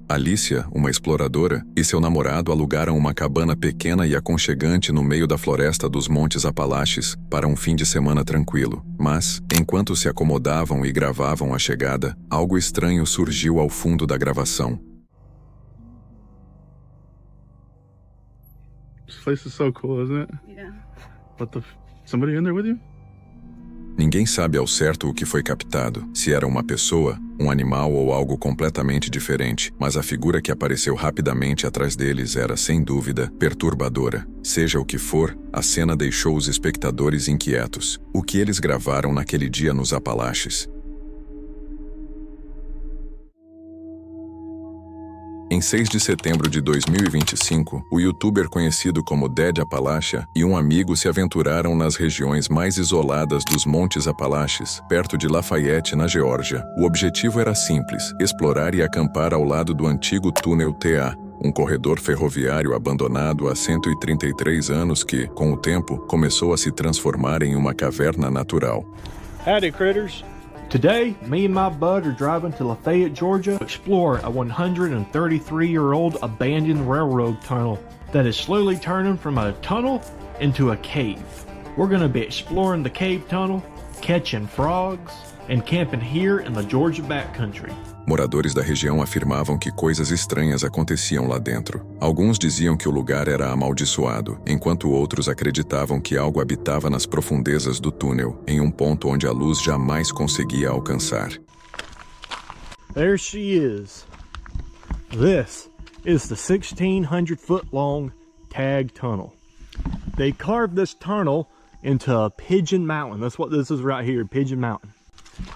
Alicia, uma exploradora, e seu namorado alugaram uma cabana pequena e aconchegante no meio da floresta dos Montes Apalaches para um fim de semana tranquilo. Mas, enquanto se acomodavam e gravavam a chegada, algo estranho surgiu ao fundo da gravação. This place is so cool, isn't it? Yeah. Somebody in there with you? Ninguém sabe ao certo o que foi captado, se era uma pessoa, um animal ou algo completamente diferente, mas a figura que apareceu rapidamente atrás deles era, sem dúvida, perturbadora. Seja o que for, a cena deixou os espectadores inquietos. O que eles gravaram naquele dia nos Apalaches? Em 6 de setembro de 2025, o youtuber conhecido como Dead Appalachia e um amigo se aventuraram nas regiões mais isoladas dos Montes Apalaches, perto de Lafayette, na Geórgia. O objetivo era simples: explorar e acampar ao lado do antigo túnel TA, um corredor ferroviário abandonado há 133 anos que, com o tempo, começou a se transformar em uma caverna natural. Howdy, critters. Today, me and my bud are driving to Lafayette, Georgia to explore a 133-year-old abandoned railroad tunnel that is slowly turning from a tunnel into a cave. We're going to be exploring the cave tunnel, catching frogs, and camping here in the Georgia backcountry. Moradores da região afirmavam que coisas estranhas aconteciam lá dentro. Alguns diziam que o lugar era amaldiçoado, enquanto outros acreditavam que algo habitava nas profundezas do túnel, em um ponto onde a luz jamais conseguia alcançar. There she is. This is the 1,600-foot-long Tag Tunnel. They carved this tunnel into a Pigeon Mountain. That's what this is right here, Pigeon Mountain.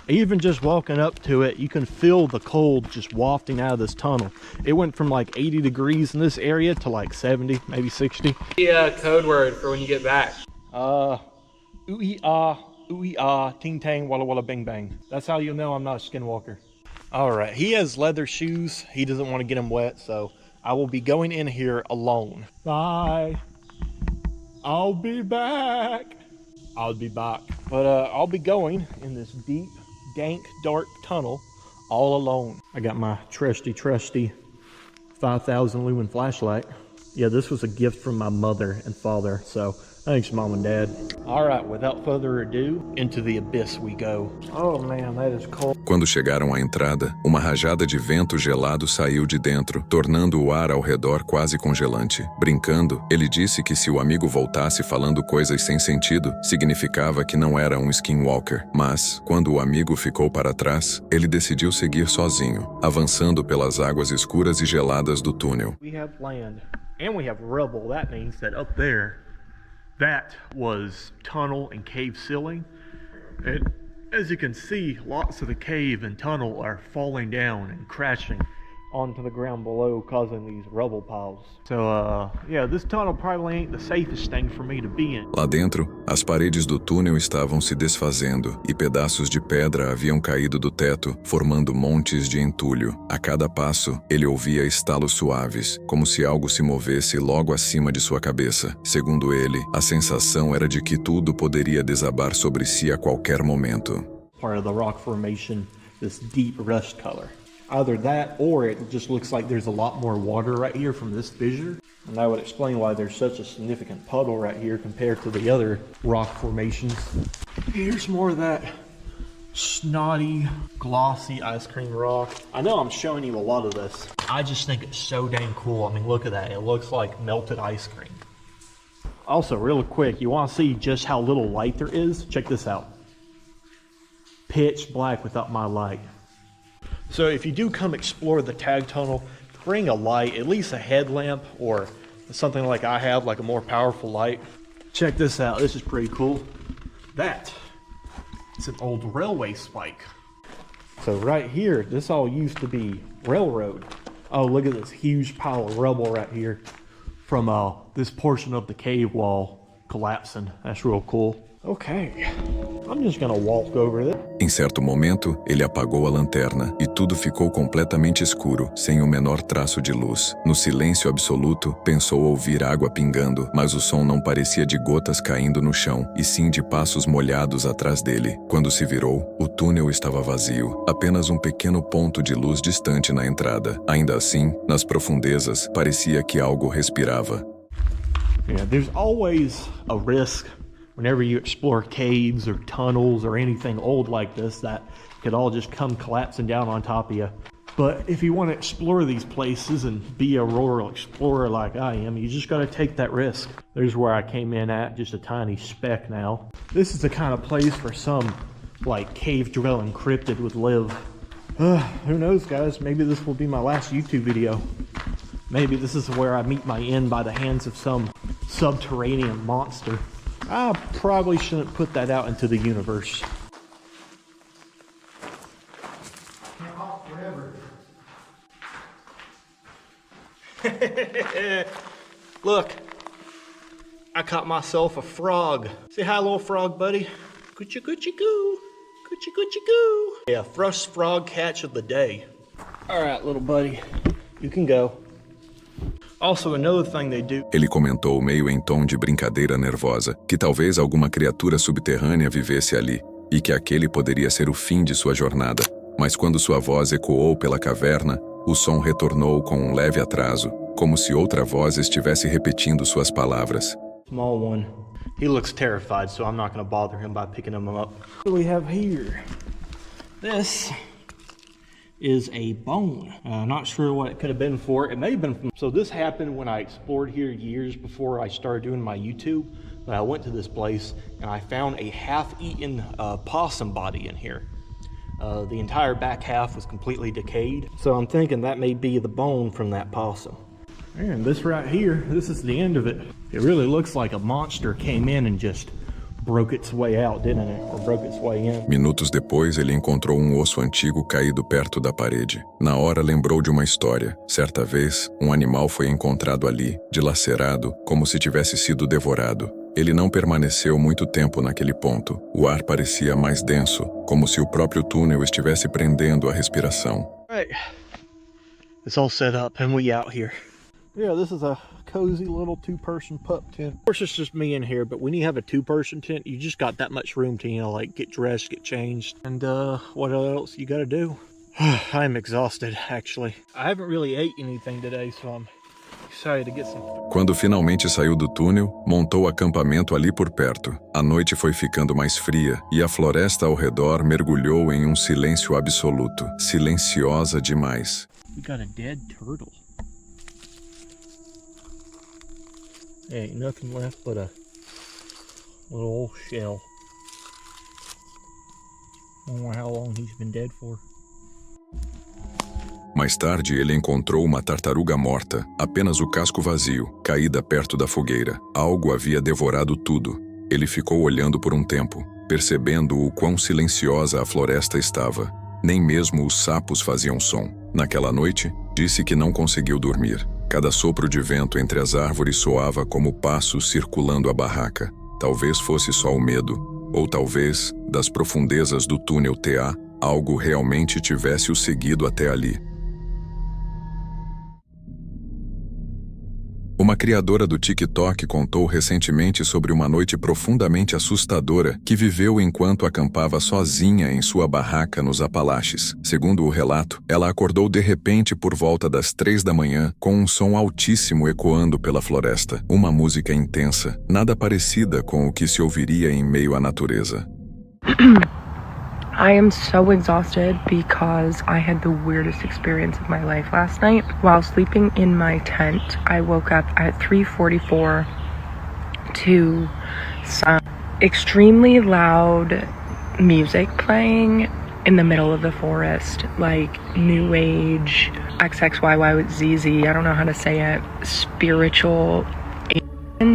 Even just walking up to it, you can feel the cold just wafting out of this tunnel. It went from like 80 degrees in this area to like 70, maybe 60. The code word for when you get back. Ooey-ah, ting-tang, walla walla bing bang. That's how you'll know I'm not a skinwalker. All right, he has leather shoes. He doesn't want to get them wet, so I will be going in here alone. Bye. I'll be back. I'll be back. But I'll be going in this deep, dank, dark tunnel all alone. I got my trusty 5,000 lumen flashlight. Yeah, this was a gift from my mother and father, so thanks, Mom and Dad. All right, without further ado, into the abyss we go. Oh man, that is cold. Quando chegaram à entrada, uma rajada de vento gelado saiu de dentro, tornando o ar ao redor quase congelante. Brincando, ele disse que se o amigo voltasse falando coisas sem sentido, significava que não era um skinwalker. Mas, quando o amigo ficou para trás, ele decidiu seguir sozinho, avançando pelas águas escuras e geladas do túnel. We have land, and we have rubble. That means that up there, that was tunnel and cave ceiling. And as you can see, lots of the cave and tunnel are falling down and crashing onto the ground below, causing these rubble piles. So, yeah, this tunnel probably ain't the safest thing for me to be in. Lá dentro, as paredes do túnel estavam se desfazendo e pedaços de pedra haviam caído do teto, formando montes de entulho. A cada passo, ele ouvia estalos suaves, como se algo se movesse logo acima de sua cabeça. Segundo ele, a sensação era de que tudo poderia desabar sobre si a qualquer momento. Part of the rock formation, this deep rust color. Either that or it just looks like there's a lot more water right here from this fissure. And that would explain why there's such a significant puddle right here compared to the other rock formations. Here's more of that snotty, glossy ice cream rock. I know I'm showing you a lot of this. I just think it's so dang cool. I mean, look at that. It looks like melted ice cream. Also, real quick, you want to see just how little light there is? Check this out. Pitch black without my light. So if you do come explore the Tag Tunnel, bring a light, at least a headlamp or something like I have, like a more powerful light. Check this out, this is pretty cool. That is an old railway spike. So right here, this all used to be railroad. Oh, look at this huge pile of rubble right here from this portion of the cave wall collapsing. That's real cool. Okay, I'm just gonna walk over there. Em certo momento, ele apagou a lanterna e tudo ficou completamente escuro, sem o menor traço de luz. No silêncio absoluto, pensou ouvir água pingando, mas o som não parecia de gotas caindo no chão, e sim de passos molhados atrás dele. Quando se virou, o túnel estava vazio, apenas um pequeno ponto de luz distante na entrada. Ainda assim, nas profundezas, parecia que algo respirava. Yeah, there's always a risk whenever you explore caves or tunnels or anything old like this that could all just come collapsing down on top of you. But if you want to explore these places and be a rural explorer like I am, you just got to take that risk. There's where I came in at, just a tiny speck now. This is the kind of place for some like cave dwelling cryptid would live. Who knows, guys? Maybe this will be my last YouTube video. Maybe this is where I meet my end by the hands of some subterranean monster. I probably shouldn't put that out into the universe. Look, I caught myself a frog. Say hi, little frog buddy. Coochie coochie goo. Coochie coochie goo. Yeah, first frog catch of the day. All right, little buddy, you can go. Also, another thing they do. Ele comentou meio em tom de brincadeira nervosa que talvez alguma criatura subterrânea vivesse ali e que aquele poderia ser o fim de sua jornada. Mas quando sua voz ecoou pela caverna, o som retornou com um leve atraso, como se outra voz estivesse repetindo suas palavras. Small one. He looks terrified, so I'm not going to bother him by picking him up. What do we have here? This is a bone. Not sure what it could have been for. It may have been from... So this happened when I explored here years before I started doing my YouTube. But I went to this place and I found a half-eaten possum body in here. The entire back half was completely decayed. So I'm thinking that may be the bone from that possum. And this right here, this is the end of it. It really looks like a monster came in and just broke its way out, didn't it? Or broke its way in. Minutos depois, ele encontrou um osso antigo caído perto da parede. Na hora, lembrou de uma história. Certa vez, um animal foi encontrado ali, dilacerado, como se tivesse sido devorado. Ele não permaneceu muito tempo naquele ponto. O ar parecia mais denso, como se o próprio túnel estivesse prendendo a respiração. Right. It's all set up and we out here. Yeah, this is a cozy little two-person pup tent. Of course, it's just me in here, but when you have a two-person tent, you just got that much room to, like get dressed, get changed. And what else you gotta do? I'm exhausted, actually. I haven't really ate anything today, so I'm excited to get some. Quando finalmente saiu do túnel, montou acampamento ali por perto. A noite foi ficando mais fria e a floresta ao redor mergulhou em um silêncio absoluto, silenciosa demais. We got a dead turtle. There ain't nothing left but a little old shell. I don't know how long he's been dead for. Mais tarde, ele encontrou uma tartaruga morta, apenas o casco vazio, caída perto da fogueira. Algo havia devorado tudo. Ele ficou olhando por um tempo, percebendo o quão silenciosa a floresta estava. Nem mesmo os sapos faziam som. Naquela noite, disse que não conseguiu dormir. Cada sopro de vento entre as árvores soava como passos circulando a barraca. Talvez fosse só o medo, ou talvez, das profundezas do túnel TA, algo realmente tivesse o seguido até ali. Uma criadora do TikTok contou recentemente sobre uma noite profundamente assustadora que viveu enquanto acampava sozinha em sua barraca nos Apalaches. Segundo o relato, ela acordou de repente por volta das 3 da manhã com um som altíssimo ecoando pela floresta. Uma música intensa, nada parecida com o que se ouviria em meio à natureza. I am so exhausted because I had the weirdest experience of my life last night. While sleeping in my tent, I woke up at 3:44 to some extremely loud music playing in the middle of the forest, like New Age, XXYY with ZZ, I don't know how to say it, spiritual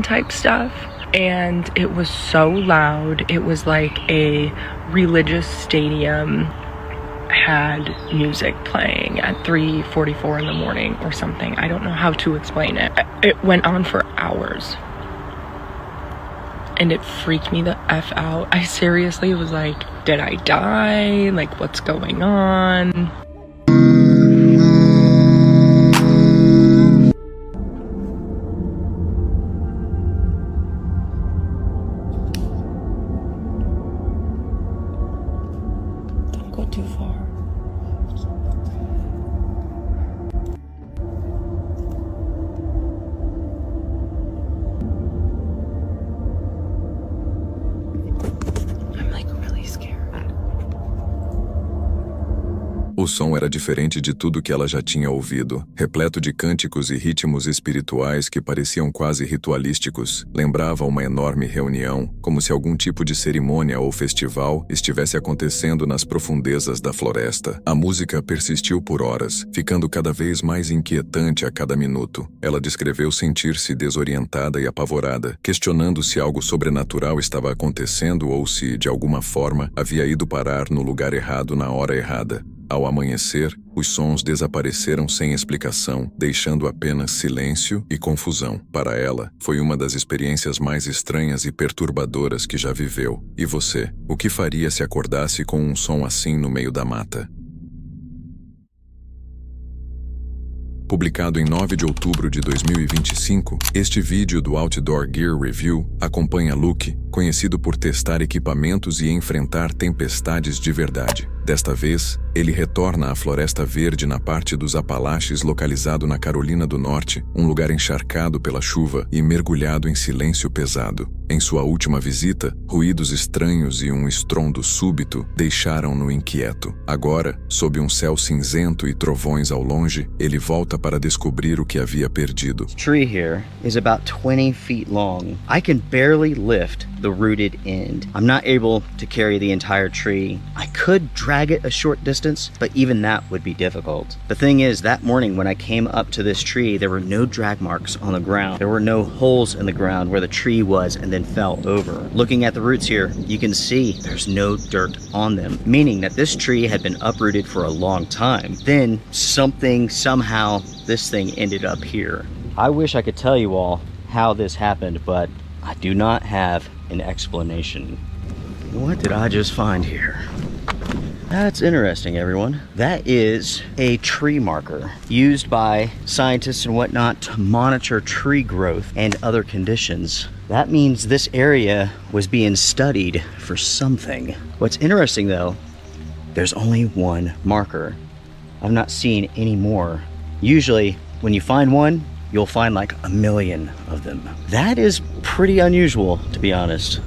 type stuff. And it was so loud. It was like a religious stadium had music playing at 3:44 in the morning or something. I don't know how to explain it. It went on for hours. and it freaked me the F out. I seriously was like, did I die? Like, what's going on? Don't go too far. I'm like really scared. O som era diferente de tudo que ela já tinha ouvido, repleto de cânticos e ritmos espirituais que pareciam quase ritualísticos. Lembrava uma enorme reunião, como se algum tipo de cerimônia ou festival estivesse acontecendo nas profundezas da floresta. A música persistiu por horas, ficando cada vez mais inquietante a cada minuto. Ela descreveu sentir-se desorientada e apavorada, questionando se algo sobrenatural estava acontecendo ou se, de alguma forma, havia ido parar no lugar errado na hora errada. Ao amanhecer, os sons desapareceram sem explicação, deixando apenas silêncio e confusão. Para ela, foi uma das experiências mais estranhas e perturbadoras que já viveu. E você, o que faria se acordasse com um som assim no meio da mata? Publicado em 9 de outubro de 2025, este vídeo do Outdoor Gear Review acompanha Luke, conhecido por testar equipamentos e enfrentar tempestades de verdade. Desta vez, ele retorna à Floresta Verde na parte dos Apalaches localizado na Carolina do Norte, um lugar encharcado pela chuva e mergulhado em silêncio pesado. Em sua última visita, ruídos estranhos e um estrondo súbito deixaram-no inquieto. Agora, sob um céu cinzento e trovões ao longe, ele volta para descobrir o que havia perdido. This tree here is about 20 feet long. I can barely lift the rooted end. I'm not able to carry the entire tree. I could drag it a short distance, but even that would be difficult. The thing is, that morning when I came up to this tree, there were no drag marks on the ground. There were no holes in the ground where the tree was and then fell over. Looking at the roots here, you can see there's no dirt on them, meaning that this tree had been uprooted for a long time. Then somehow, this thing ended up here. I wish I could tell you all how this happened, but I do not have an explanation. What did I just find here? That's interesting, everyone. That is a tree marker used by scientists and whatnot to monitor tree growth and other conditions. That means this area was being studied for something. What's interesting though, there's only one marker. I've not seen any more. Usually, when you find one, you'll find like a million of them. That is pretty unusual, to be honest.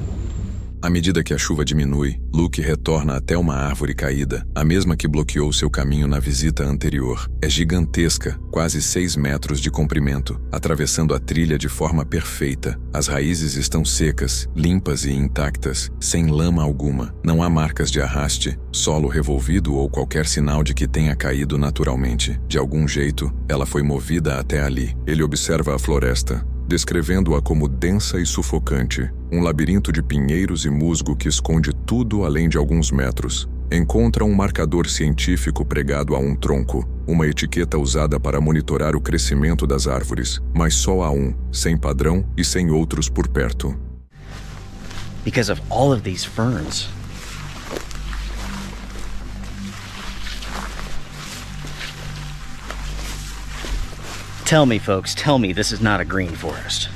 À medida que a chuva diminui, Luke retorna até uma árvore caída, a mesma que bloqueou seu caminho na visita anterior. É gigantesca, quase 6 metros de comprimento, atravessando a trilha de forma perfeita. As raízes estão secas, limpas e intactas, sem lama alguma. Não há marcas de arraste, solo revolvido ou qualquer sinal de que tenha caído naturalmente. De algum jeito, ela foi movida até ali. Ele observa a floresta, descrevendo-a como densa e sufocante, um labirinto de pinheiros e musgo que esconde tudo além de alguns metros. Encontra um marcador científico pregado a um tronco, uma etiqueta usada para monitorar o crescimento das árvores, mas só há um, sem padrão e sem outros por perto. Because of all of these ferns. Tell me, folks, tell me this is not a green forest.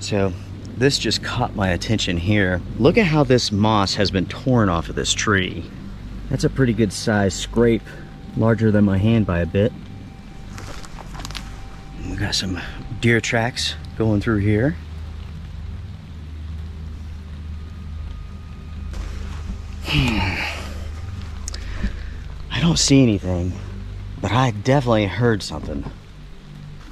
So, this just caught my attention here. Look at how this moss has been torn off of this tree. That's a pretty good size scrape, larger than my hand by a bit. We got some deer tracks going through here. I don't see anything, but I definitely heard something.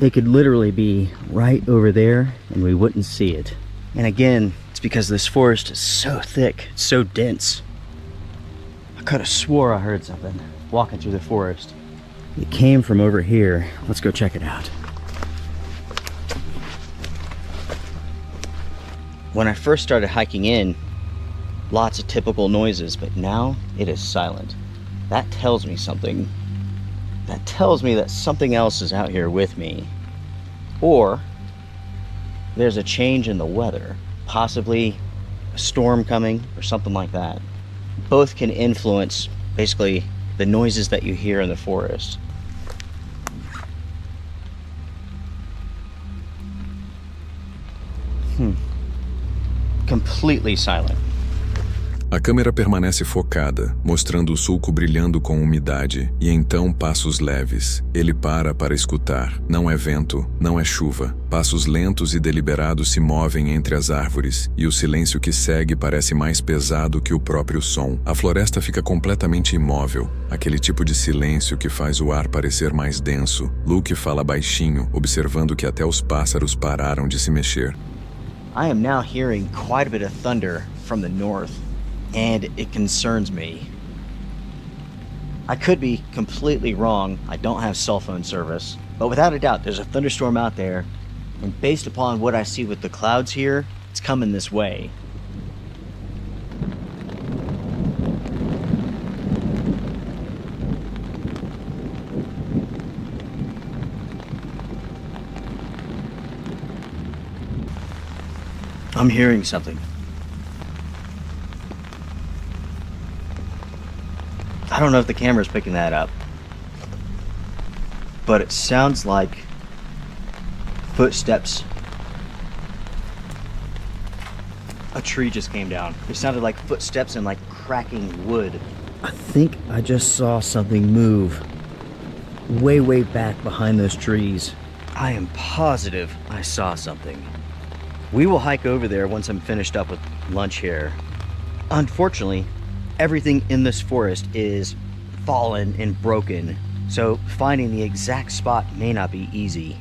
It could literally be right over there and we wouldn't see it. And again, it's because this forest is so thick, so dense. I could have swore I heard something walking through the forest. It came from over here. Let's go check it out. When I first started hiking in, lots of typical noises, but now it is silent. That tells me something. That tells me that something else is out here with me. Or there's a change in the weather, possibly a storm coming or something like that. Both can influence basically the noises that you hear in the forest. Completely silent. A câmera permanece focada, mostrando o sulco brilhando com umidade, e então passos leves. Ele para escutar. Não é vento, não é chuva. Passos lentos e deliberados se movem entre as árvores, e o silêncio que segue parece mais pesado que o próprio som. A floresta fica completamente imóvel, aquele tipo de silêncio que faz o ar parecer mais denso. Luke fala baixinho, observando que até os pássaros pararam de se mexer. I am now hearing quite a bit of thunder from the north, and it concerns me. I could be completely wrong. I don't have cell phone service, but without a doubt, there's a thunderstorm out there, and based upon what I see with the clouds here, it's coming this way. I'm hearing something. I don't know if the camera's picking that up, but it sounds like footsteps. A tree just came down. It sounded like footsteps and like cracking wood. I think I just saw something move way back behind those trees. I am positive I saw something. We will hike over there once I'm finished up with lunch here. Unfortunately, everything in this forest is fallen and broken, so finding the exact spot may not be easy.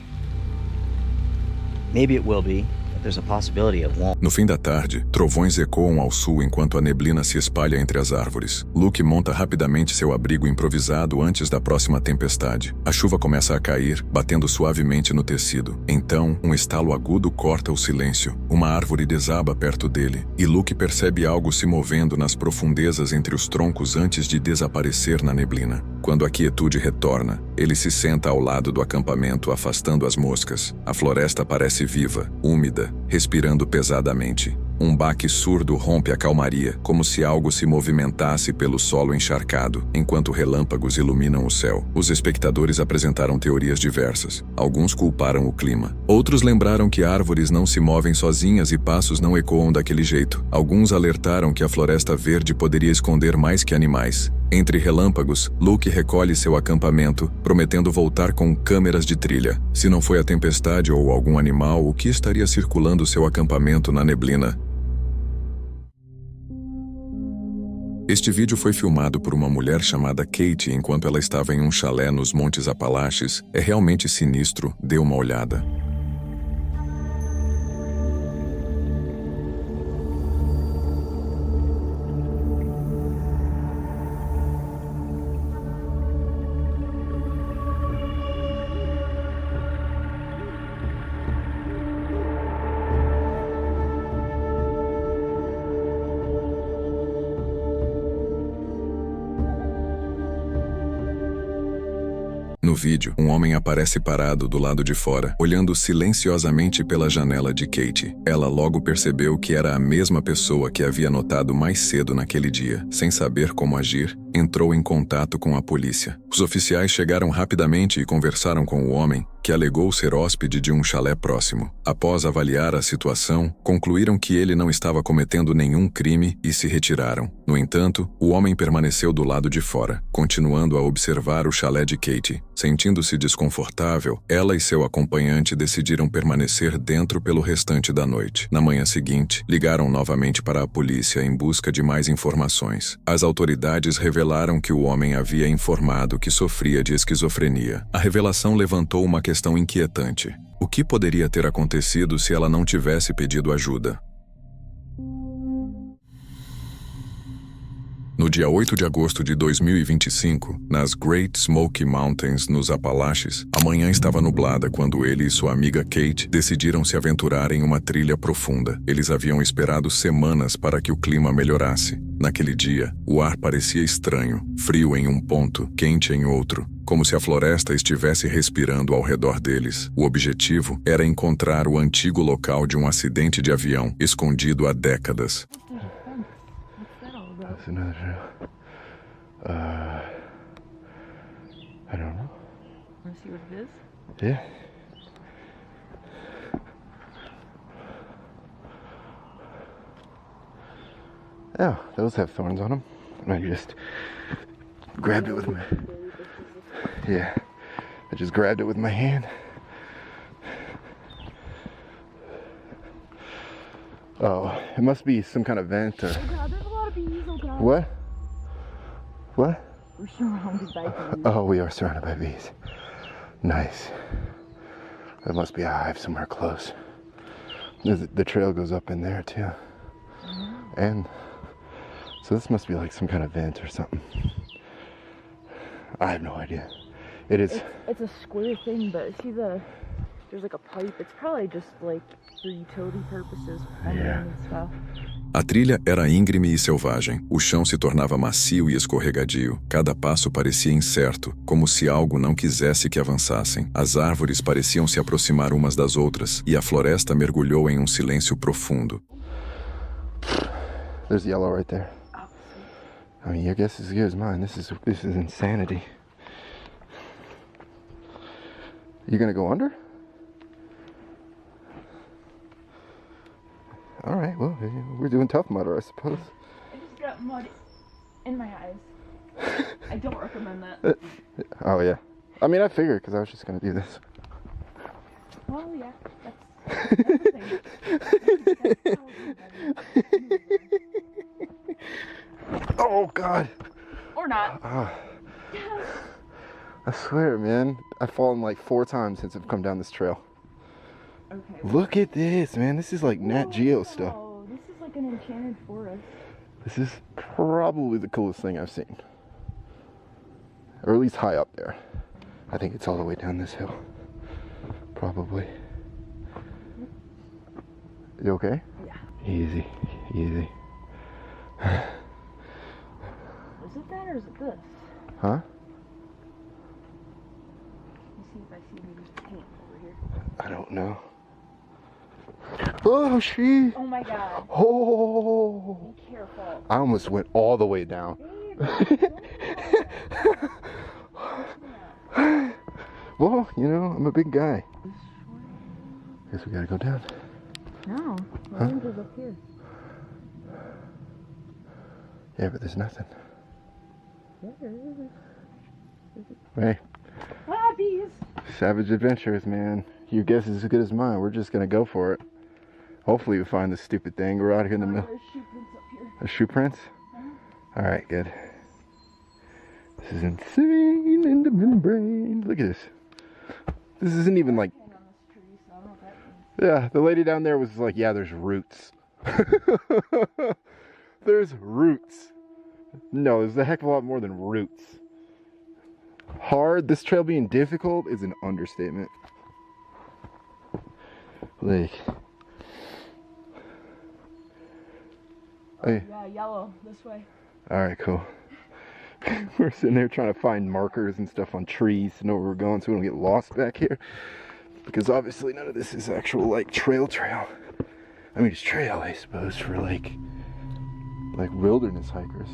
Maybe it will be, but there's a possibility it won't. No fim da tarde, trovões ecoam ao sul enquanto a neblina se espalha entre as árvores. Luke monta rapidamente seu abrigo improvisado antes da próxima tempestade. A chuva começa a cair, batendo suavemente no tecido. Então, um estalo agudo corta o silêncio. Uma árvore desaba perto dele, e Luke percebe algo se movendo nas profundezas entre os troncos antes de desaparecer na neblina. Quando a quietude retorna, ele se senta ao lado do acampamento, afastando as moscas. A floresta parece viva, úmida, respirando pesadamente. Um baque surdo rompe a calmaria, como se algo se movimentasse pelo solo encharcado, enquanto relâmpagos iluminam o céu. Os espectadores apresentaram teorias diversas. Alguns culparam o clima. Outros lembraram que árvores não se movem sozinhas e passos não ecoam daquele jeito. Alguns alertaram que a floresta verde poderia esconder mais que animais. Entre relâmpagos, Luke recolhe seu acampamento, prometendo voltar com câmeras de trilha. Se não foi a tempestade ou algum animal, o que estaria circulando seu acampamento na neblina? Este vídeo foi filmado por uma mulher chamada Kate enquanto ela estava em um chalé nos Montes Apalaches. É realmente sinistro, dê uma olhada. No vídeo, um homem aparece parado do lado de fora, olhando silenciosamente pela janela de Kate. Ela logo percebeu que era a mesma pessoa que havia notado mais cedo naquele dia. Sem saber como agir, entrou em contato com a polícia. Os oficiais chegaram rapidamente e conversaram com o homem, que alegou ser hóspede de um chalé próximo. Após avaliar a situação, concluíram que ele não estava cometendo nenhum crime e se retiraram. No entanto, o homem permaneceu do lado de fora, continuando a observar o chalé de Kate. Sentindo-se desconfortável, ela e seu acompanhante decidiram permanecer dentro pelo restante da noite. Na manhã seguinte, ligaram novamente para a polícia em busca de mais informações. As autoridades revelaram que o homem havia informado que sofria de esquizofrenia. A revelação levantou uma questão inquietante. O que poderia ter acontecido se ela não tivesse pedido ajuda? No dia 8 de agosto de 2025, nas Great Smoky Mountains, nos Apalaches, a manhã estava nublada quando ele e sua amiga Kate decidiram se aventurar em uma trilha profunda. Eles haviam esperado semanas para que o clima melhorasse. Naquele dia, o ar parecia estranho, frio em um ponto, quente em outro, como se a floresta estivesse respirando ao redor deles. O objetivo era encontrar o antigo local de um acidente de avião, escondido há décadas. That's another trail. I don't know. Want to see what it is? Yeah. Oh, those have thorns on them. And I just grabbed it with my... Yeah. I just grabbed it with my hand. Oh, it must be some kind of vent or... Oh god, there's a lot of bees, oh god. What? What? We're surrounded by bees. Oh, we are surrounded by bees. Nice. There must be a hive somewhere close. The trail goes up in there too. And so this must be like some kind of vent or something. I have no idea. It is. It's a square thing, but see there's like a pipe. It's probably just like for utility purposes, Yeah. and stuff. A trilha era íngreme e selvagem. O chão se tornava macio e escorregadio. Cada passo parecia incerto, como se algo não quisesse que avançassem. As árvores pareciam se aproximar umas das outras, e a floresta mergulhou em um silêncio profundo. There's yellow right there. I mean, your guess is as good as mine. This is insanity. You gonna go under? All right. Well, we're doing Tough Mudder, I suppose. I just got mud in my eyes. I don't recommend that. Oh yeah. I mean, I figured because I was just gonna do this. Well, yeah, that's the thing. Oh God. Or not. I swear, man, I've fallen like 4 times since I've come down this trail. Okay. Look at this, man. This is like Nat Geo stuff. Oh, this is like an enchanted forest. This is probably the coolest thing I've seen. Or at least high up there. I think it's all the way down this hill. Probably. You okay? Yeah. Easy, easy. Is it that or is it this? Huh? Let me see if I see maybe paint over here. I don't know. Oh, she. Oh my god. Oh. Be careful. I almost went all the way down. Well, you know, I'm a big guy. Guess we gotta go down. No, I think it's up here. Yeah, but there's nothing. Hey, Ah, bees! savage adventures, man. Your guess is as good as mine. We're just gonna go for it. Hopefully we find this stupid thing. We're out here in the middle. There's shoe prints up here. A shoe prints? Alright, good. This is insane in the membrane. Look at this. This isn't even like... Hang on this tree, so I don't know what that means. Yeah, the lady down there was like, yeah, there's roots. There's roots. No, there's a heck of a lot more than roots. Hard, this trail being difficult is an understatement. Like... Hey. Yeah, yellow, this way. Alright, cool. We're sitting there trying to find markers and stuff on trees to know where we're going so we don't get lost back here. Because obviously none of this is actual like trail. I mean, it's trail, I suppose, for like wilderness hikers.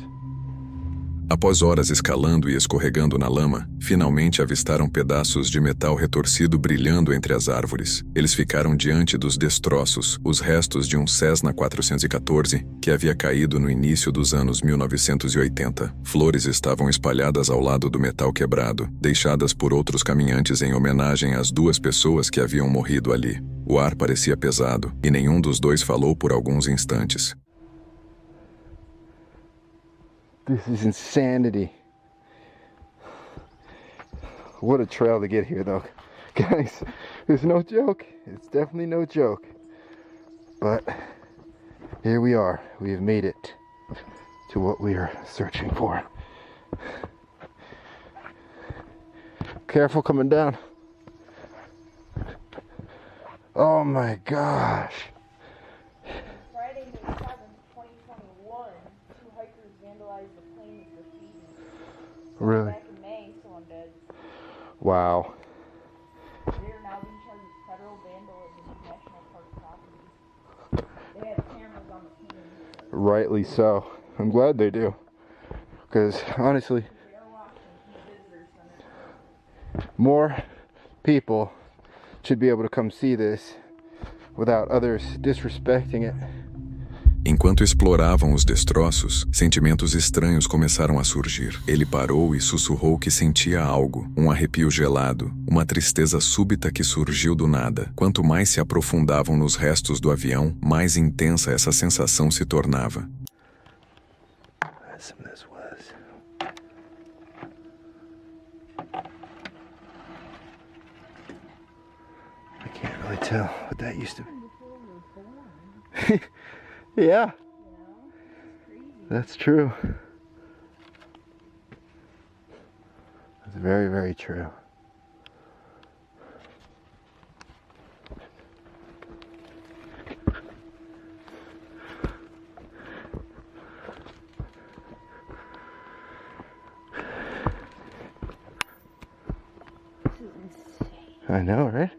Após horas escalando e escorregando na lama, finalmente avistaram pedaços de metal retorcido brilhando entre as árvores. Eles ficaram diante dos destroços, os restos de um Cessna 414 que havia caído no início dos anos 1980. Flores estavam espalhadas ao lado do metal quebrado, deixadas por outros caminhantes em homenagem às 2 pessoas que haviam morrido ali. O ar parecia pesado, e nenhum dos dois falou por alguns instantes. This is insanity. What a trail to get here, though. Guys, it's no joke. It's definitely no joke. But here we are. We have made it to what we are searching for. Careful coming down. Oh my gosh. Friday, May 7th, 2021, 2 hikers vandalized the plane with graffiti. Really? Back in May, someone did. Wow. They are now being charged with federal vandalism of national park property. They had cameras on the plane. Rightly so. I'm glad they do. Because honestly, They are watching from the visitor center. more people should be able to come see this without others disrespecting it. Enquanto exploravam os destroços, sentimentos estranhos começaram a surgir. Ele parou e sussurrou que sentia algo, um arrepio gelado, uma tristeza súbita que surgiu do nada. Quanto mais se aprofundavam nos restos do avião, mais intensa essa sensação se tornava. Some of this was. I can't really tell what that used to be. Yeah. That's true. That's very, very true. I know, right?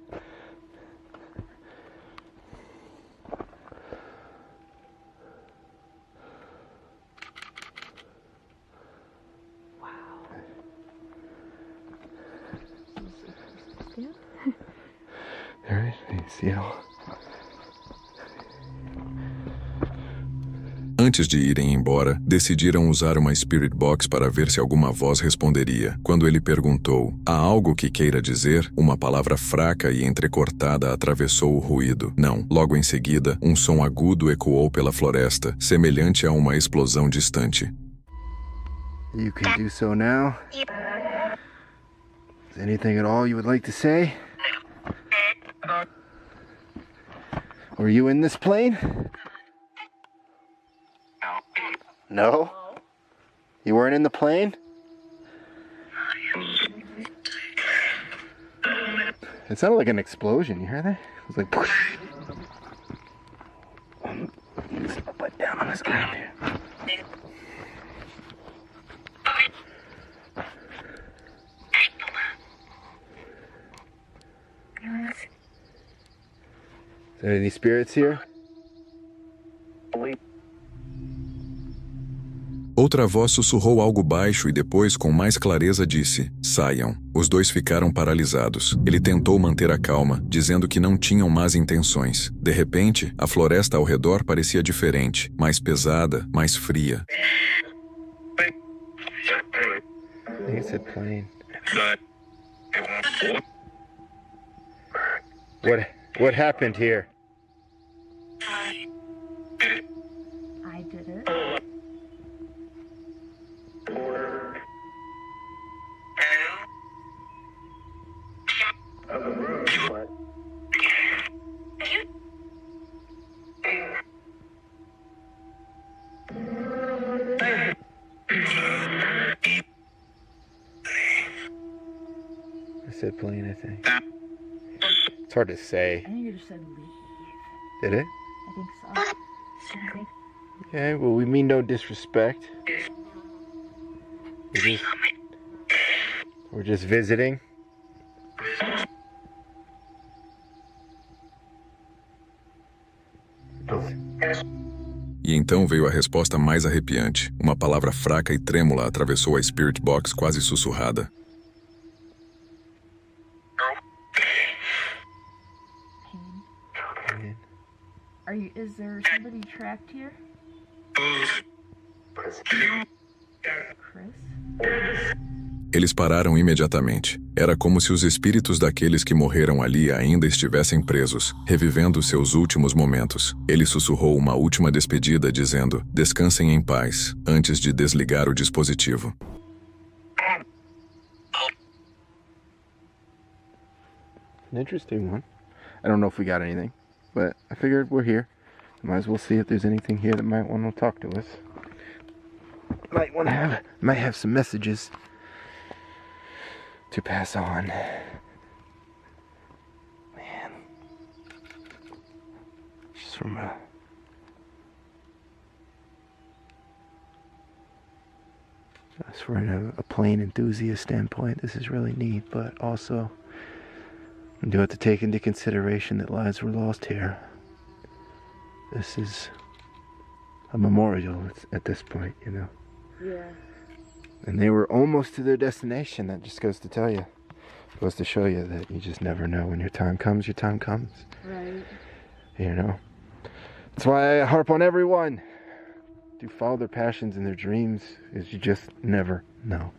There it is. You see it all. Antes de irem embora, decidiram usar uma Spirit Box para ver se alguma voz responderia. Quando ele perguntou, há algo que queira dizer? Uma palavra fraca e entrecortada atravessou o ruído. Não. Logo em seguida, um som agudo ecoou pela floresta, semelhante a uma explosão distante. You can do so now. Is there anything at all you would like to say? Were you in this plane? No? You weren't in the plane? It sounded like an explosion. You heard that? It was like... Sit my butt down on this ground here. Is there any spirits here? Outra voz sussurrou algo baixo e depois, com mais clareza, disse, saiam. Os dois ficaram paralisados. Ele tentou manter a calma, dizendo que não tinham más intenções. De repente, a floresta ao redor parecia diferente, mais pesada, mais fria. I think it's a plane. What happened here? I did it. I said plane, I think. It's hard to say. I think you just said leave. Did it? I think so. I think Okay, well, we mean no disrespect. We're just visiting. E então veio a resposta mais arrepiante. Uma palavra fraca e trêmula atravessou a Spirit Box quase sussurrada. is there somebody trapped here? Chris? Eles pararam imediatamente. Era como se os espíritos daqueles que morreram ali ainda estivessem presos, revivendo seus últimos momentos. Ele sussurrou uma última despedida, dizendo, descansem em paz, antes de desligar o dispositivo. An interesting one. I don't know if we got anything, but I figured we're here. Might as well see if there's anything here that might want to talk to us. might have some messages to pass on. Man, just from a plane enthusiast standpoint, this is really neat, but also you do have to take into consideration that lives were lost here. This is a memorial at this point, you know. Yeah. And they were almost to their destination. That just goes to tell you, goes to show you that you just never know. When your time comes, your time comes. Right. You know. That's why I harp on everyone to follow their passions and their dreams. Is you just never know.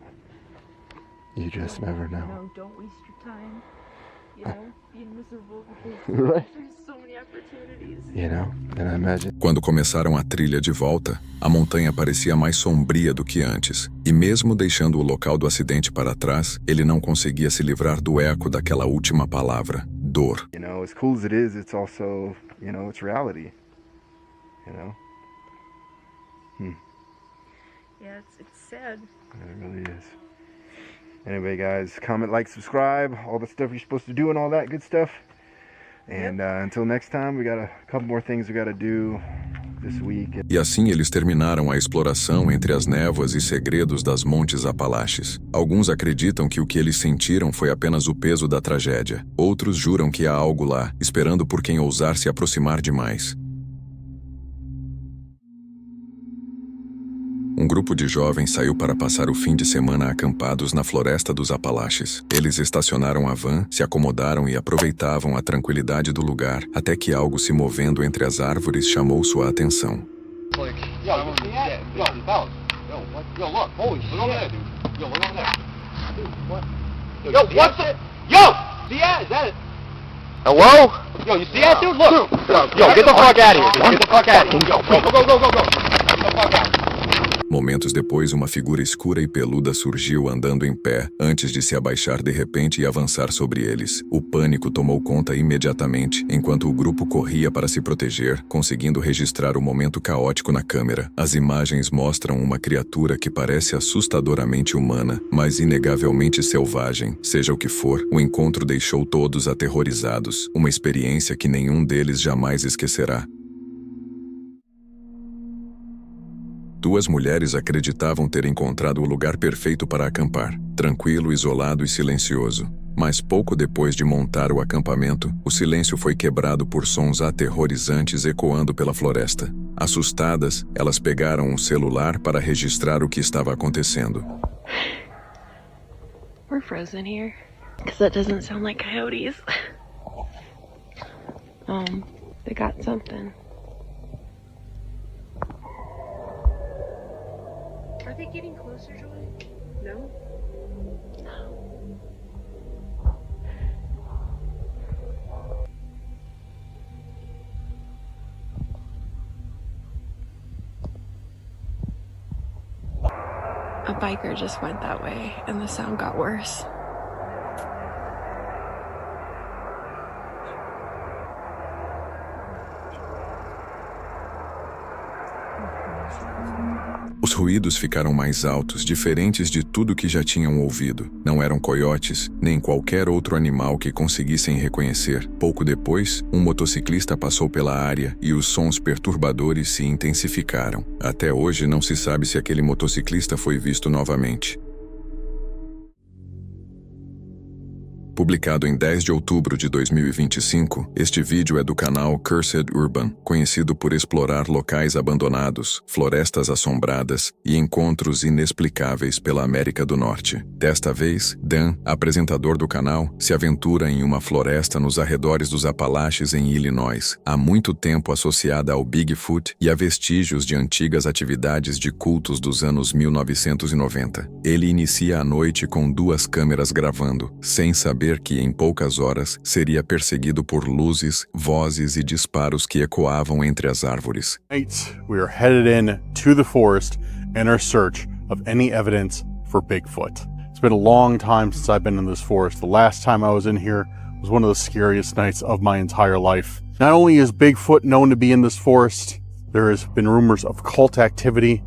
You just never know. No, don't waste your time. You know, being miserable because Right. there's so many opportunities. You know, and I imagine. Quando começaram a trilha de volta, a montanha parecia mais sombria do que antes. E mesmo deixando o local do acidente para trás, ele não conseguia se livrar do eco daquela última palavra, dor. You know, as cool as it is, it's also, you know, it's reality. You know? Yeah, it's sad. It really is. Anyway, guys, comment, like, subscribe, all the stuff you're supposed to do and all that good stuff. And until next time, we got a couple more things we got to do this week. E assim eles terminaram a exploração entre as névoas e segredos das Montes Apalaches. Alguns acreditam que o que eles sentiram foi apenas o peso da tragédia. Outros juram que há algo lá, esperando por quem ousar se aproximar demais. Um grupo de jovens saiu para passar o fim de semana acampados na floresta dos Apalaches. Eles estacionaram a van, se acomodaram e aproveitavam a tranquilidade do lugar, até que algo se movendo entre as árvores chamou sua atenção. Hello? Yo, you see that dude? Look! Yo, get the fuck out of here, dude. Get the fuck out of here. Yo, go. Get the fuck out. Momentos depois, uma figura escura e peluda surgiu andando em pé, antes de se abaixar de repente e avançar sobre eles. O pânico tomou conta imediatamente, enquanto o grupo corria para se proteger, conseguindo registrar o momento caótico na câmera. As imagens mostram uma criatura que parece assustadoramente humana, mas inegavelmente selvagem. Seja o que for, o encontro deixou todos aterrorizados, uma experiência que nenhum deles jamais esquecerá. Duas mulheres acreditavam ter encontrado o lugar perfeito para acampar, tranquilo, isolado e silencioso. Mas pouco depois de montar o acampamento, o silêncio foi quebrado por sons aterrorizantes ecoando pela floresta. Assustadas, elas pegaram um celular para registrar o que estava acontecendo. We're frozen here. Because that doesn't sound like coyotes. They got something. Are they getting closer, Joy? No? A biker just went that way, and the sound got worse. Os ruídos ficaram mais altos, diferentes de tudo que já tinham ouvido. Não eram coiotes, nem qualquer outro animal que conseguissem reconhecer. Pouco depois, um motociclista passou pela área e os sons perturbadores se intensificaram. Até hoje não se sabe se aquele motociclista foi visto novamente. Publicado em 10 de outubro de 2025, este vídeo é do canal Cursed Urban, conhecido por explorar locais abandonados, florestas assombradas e encontros inexplicáveis pela América do Norte. Desta vez, Dan, apresentador do canal, se aventura em uma floresta nos arredores dos Apalaches em Illinois, há muito tempo associada ao Bigfoot e a vestígios de antigas atividades de cultos dos anos 1990. Ele inicia a noite com 2 câmeras gravando, sem saber que em poucas horas seria perseguido por luzes, vozes e disparos que ecoavam entre as árvores. Tonight, we are headed in to the forest in our search of any evidence for Bigfoot. It's been a long time since I've been in this forest. The last time I was in here was one of the scariest nights of my entire life. Not only is Bigfoot known to be in this forest, there has been rumors of cult activity.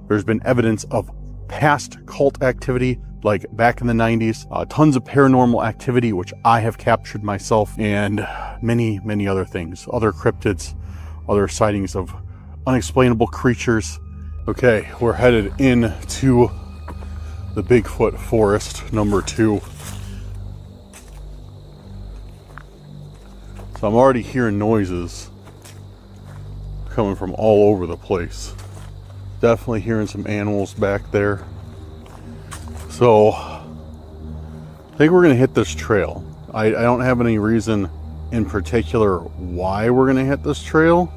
There's been evidence of past cult activity, like back in the 90s, tons of paranormal activity, which I have captured myself, and many, many other things, other cryptids, other sightings of unexplainable creatures. Okay, we're headed into the Bigfoot Forest, number 2. So I'm already hearing noises coming from all over the place. Definitely hearing some animals back there. So I think we're gonna hit this trail. I don't have any reason in particular why we're gonna hit this trail,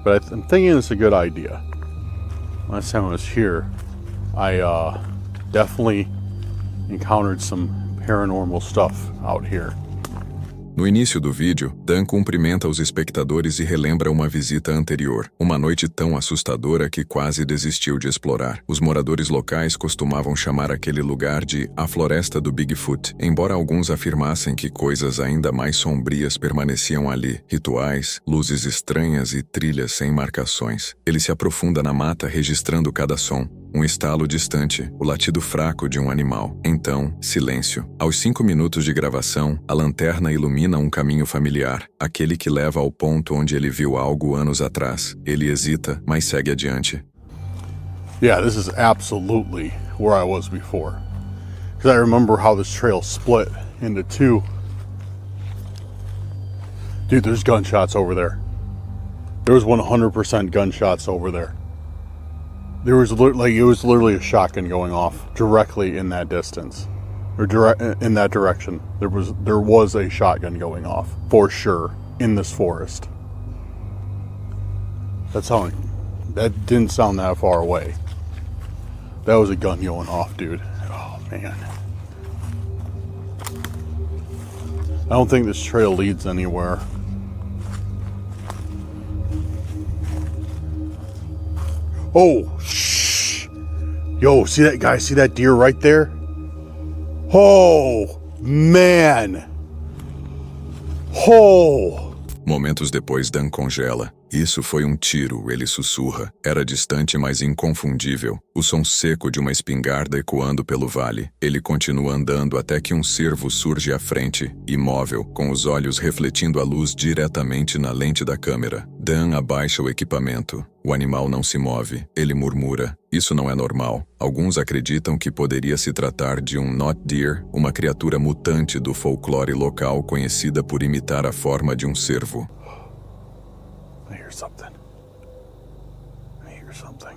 but I'm thinking it's a good idea. Last time I was here, I definitely encountered some paranormal stuff out here. No início do vídeo, Dan cumprimenta os espectadores e relembra uma visita anterior, uma noite tão assustadora que quase desistiu de explorar. Os moradores locais costumavam chamar aquele lugar de a Floresta do Bigfoot, embora alguns afirmassem que coisas ainda mais sombrias permaneciam ali, rituais, luzes estranhas e trilhas sem marcações. Ele se aprofunda na mata registrando cada som. Um estalo distante, o latido fraco de um animal. Então, silêncio. Aos 5 minutos de gravação, a lanterna ilumina um caminho familiar, aquele que leva ao ponto onde ele viu algo anos atrás. Ele hesita, mas segue adiante. Yeah, this is absolutely where I was before. Because I remember how this trail split into 2. Dude, there's gunshots over there. There was 100% gunshots over there. There was it was literally a shotgun going off directly in that distance, or in that direction. There was a shotgun going off for sure in this forest. That didn't sound that far away. That was a gun going off, dude. Oh man. I don't think this trail leads anywhere. Oh, shh. Yo, see that guy? See that deer right there? Oh, man. Oh. Momentos depois, Dan congela. Isso foi um tiro, ele sussurra. Era distante, mas inconfundível. O som seco de uma espingarda ecoando pelo vale. Ele continua andando até que um cervo surge à frente, imóvel, com os olhos refletindo a luz diretamente na lente da câmera. Dan abaixa o equipamento. O animal não se move. Ele murmura. Isso não é normal. Alguns acreditam que poderia se tratar de um not deer, uma criatura mutante do folclore local conhecida por imitar a forma de um cervo. I hear something. I hear something.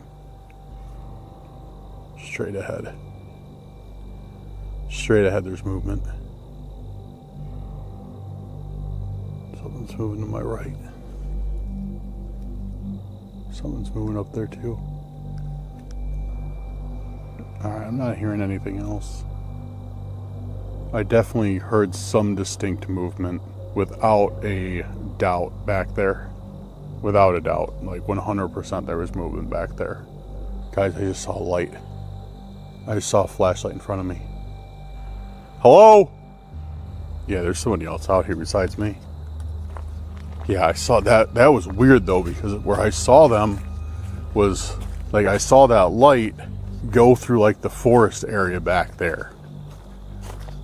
Straight ahead. Straight ahead there's movement. Something's moving to my right. Something's moving up there too. Alright, I'm not hearing anything else. I definitely heard some distinct movement without a doubt back there. Without a doubt, like 100% there was movement back there. Guys, I just saw a light. I just saw a flashlight in front of me. Hello? Yeah, there's somebody else out here besides me. Yeah, I saw that. That was weird though, because where I saw them was, like, I saw that light go through like the forest area back there.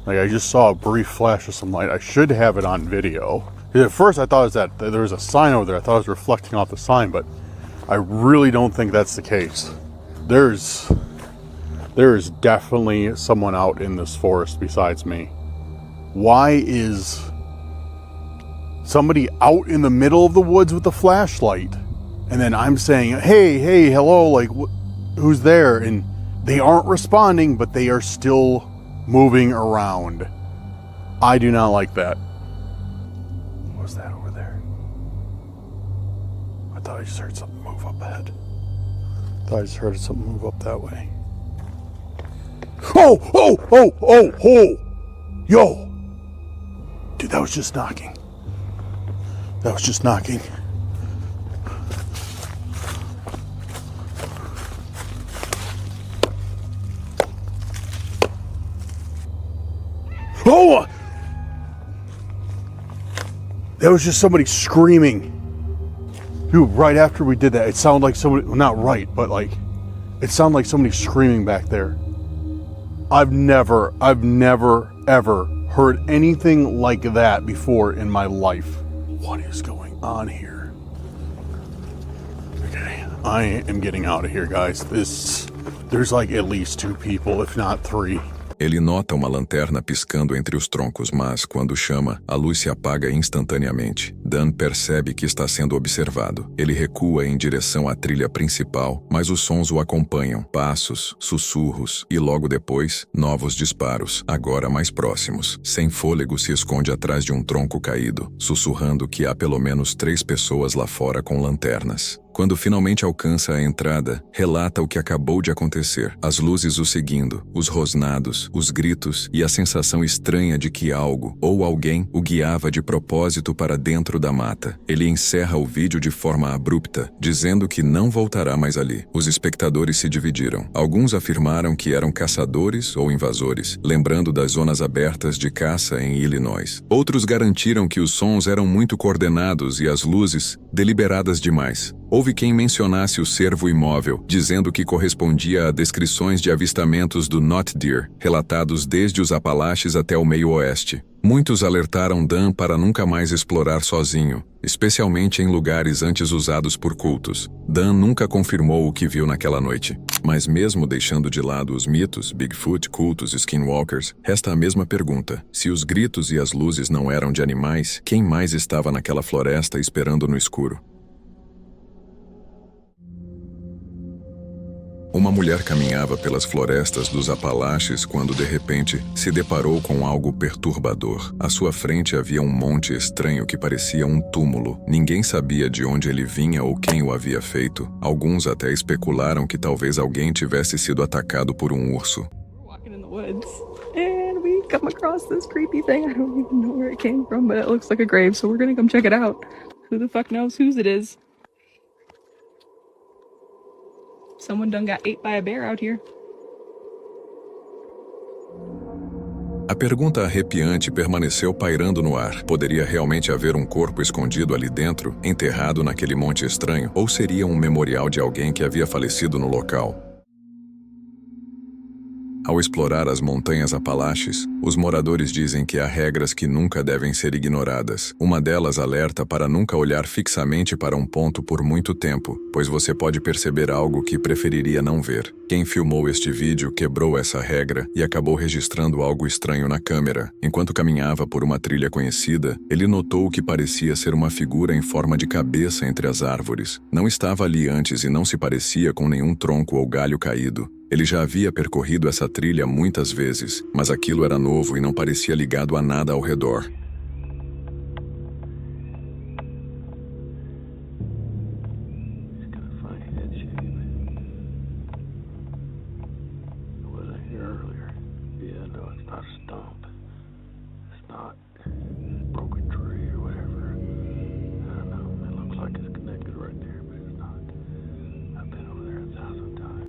Like, I just saw a brief flash of some light. I should have it on video. At first I thought it was that there was a sign over there. I thought it was reflecting off the sign, but I really don't think that's the case. There is definitely someone out in this forest besides me. Why is somebody out in the middle of the woods with a flashlight? And then I'm saying, hey, hello, like, who's there? And they aren't responding, but they are still moving around. I do not like that. What was that over there? I thought I just heard something move up ahead. I thought I just heard something move up that way. Oh! Yo! Dude, that was just knocking. That was just knocking. Oh! That was just somebody screaming. Dude, right after we did that, it sounded like somebody, well, not right, but like, It sounded like somebody screaming back there. I've never, ever heard anything like that before in my life. What is going on here? Okay, I am getting out of here, guys. There's like at least 2 people, if not 3. Ele nota uma lanterna piscando entre os troncos, mas, quando chama, a luz se apaga instantaneamente. Dan percebe que está sendo observado. Ele recua em direção à trilha principal, mas os sons o acompanham. Passos, sussurros e, logo depois, novos disparos, agora mais próximos. Sem fôlego, se esconde atrás de um tronco caído, sussurrando que há pelo menos 3 pessoas lá fora com lanternas. Quando finalmente alcança a entrada, relata o que acabou de acontecer. As luzes o seguindo, os rosnados, os gritos e a sensação estranha de que algo ou alguém o guiava de propósito para dentro da mata. Ele encerra o vídeo de forma abrupta, dizendo que não voltará mais ali. Os espectadores se dividiram. Alguns afirmaram que eram caçadores ou invasores, lembrando das zonas abertas de caça em Illinois. Outros garantiram que os sons eram muito coordenados e as luzes deliberadas demais. Houve quem mencionasse o cervo imóvel, dizendo que correspondia a descrições de avistamentos do Not Deer, relatados desde os Apalaches até o meio-oeste. Muitos alertaram Dan para nunca mais explorar sozinho, especialmente em lugares antes usados por cultos. Dan nunca confirmou o que viu naquela noite. Mas mesmo deixando de lado os mitos, Bigfoot, cultos e skinwalkers, resta a mesma pergunta. Se os gritos e as luzes não eram de animais, quem mais estava naquela floresta esperando no escuro? Uma mulher caminhava pelas florestas dos Apalaches quando, de repente, se deparou com algo perturbador. À sua frente havia um monte estranho que parecia um túmulo. Ninguém sabia de onde ele vinha ou quem o havia feito. Alguns até especularam que talvez alguém tivesse sido atacado por um urso. Walking in the woods, and we come across this creepy thing. I don't even know where it came from, but it looks like a grave, so we're gonna come check it out. Who the fuck knows whose it is? Someone done got ate by a bear out here. A pergunta arrepiante permaneceu pairando no ar. Poderia realmente haver um corpo escondido ali dentro, enterrado naquele monte estranho? Ou seria um memorial de alguém que havia falecido no local? Ao explorar as montanhas Apalaches, os moradores dizem que há regras que nunca devem ser ignoradas. Uma delas alerta para nunca olhar fixamente para um ponto por muito tempo, pois você pode perceber algo que preferiria não ver. Quem filmou este vídeo quebrou essa regra e acabou registrando algo estranho na câmera. Enquanto caminhava por uma trilha conhecida, ele notou o que parecia ser uma figura em forma de cabeça entre as árvores. Não estava ali antes e não se parecia com nenhum tronco ou galho caído. Ele já havia percorrido essa trilha muitas vezes, mas aquilo era novo e não parecia ligado a nada ao redor.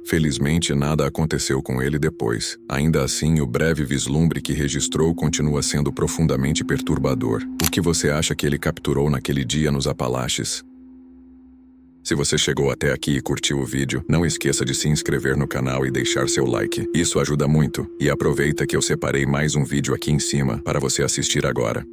Felizmente, nada aconteceu com ele depois. Ainda assim, o breve vislumbre que registrou continua sendo profundamente perturbador. O que você acha que ele capturou naquele dia nos Apalaches? Se você chegou até aqui e curtiu o vídeo, não esqueça de se inscrever no canal e deixar seu like. Isso ajuda muito. E aproveita que eu separei mais um vídeo aqui em cima para você assistir agora.